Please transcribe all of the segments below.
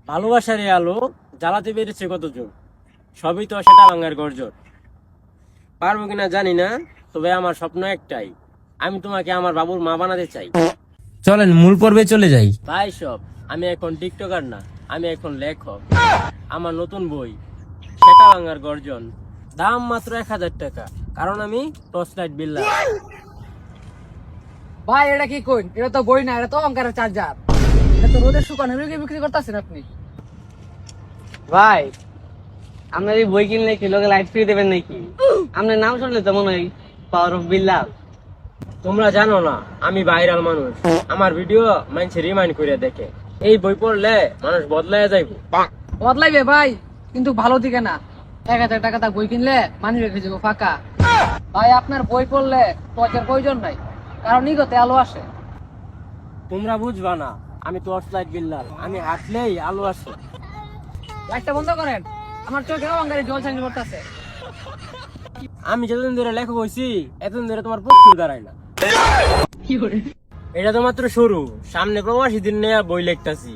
ভালোবাসার এই আলো জ্বালাতে পেরেছে কতজন, সবই তো সেটা ভাঙার গর্জন। পারবো কিনা জানি না, তবে আমার স্বপ্ন একটাই, আমি তোমাকে আমার বাবুর মা বানাতে চাই। চলেন মূল পর্বে চলে যাই। ভাই সব, আমি এখন টিকটকার না, আমি এখন লেখক। আমার নতুন বই সেটা ভাঙার গর্জন, দাম মাত্র 1000 টাকা, কারণ আমি টর্চ লাইট বিল্লা। ভাই এটা কি কইন? এটা তো বই না, এটা তো অঙ্কারের চার্জার। এটা তো রোদের শুকানো রোগে বিক্রি করতেছেন আপনি। ভাই আপনার এই বই কিনলে কি লোকে লাইট ফ্রি দেবেন নাকি? আপনার নাম শুনলে তো মনে হয় পাওয়ার অফ বিল্লাহ। তোমরা জানো না আমি ভাইরাল মানুষ, আমার ভিডিও মানুষ রিমাইন্ড করে দেখে। এই বই পড়লে মানুষ বদলায় যাইবো। বদলাইবে ভাই, কিন্তু ভালো দিকে না। 1000 টাকা তা বই কিনলে মানি রেখে যাবো ফাঁকা। ভাই আপনার বই পড়লে টর্চের প্রয়োজন নাই, কারণ নিগতে আলো আসে। তোমরা বুঝবা না, আমি টর্চ লাইট বিল্লাল, আমি হাঁটলেই আলো আসে। লাইটটা বন্ধ করেন, আমার চোখে অঙ্গারে জল ছানি করতেছে। আমি যতদিন ধরে লেখক হয়েছি এতদিন ধরে তোমার প্রশ্ন দাঁড়ায় না। এটা তো মাত্র শুরু, সামনে প্রবাসী দিন নিয়ে বই লিখতাছি,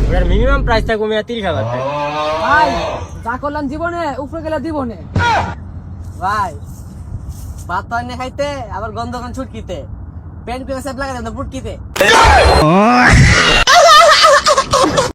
ওটার মিনিমাম প্রাইস থাকবে 30,000 টাকা। ভাই যা করলাম জীবনে উপরে গেলে জীবনে। ভাই ভাত তো এনে খাইতে আবার গন্ধ ছুটকিতে, প্যান্ট পেয়ে লাগাতে পুটকিতে।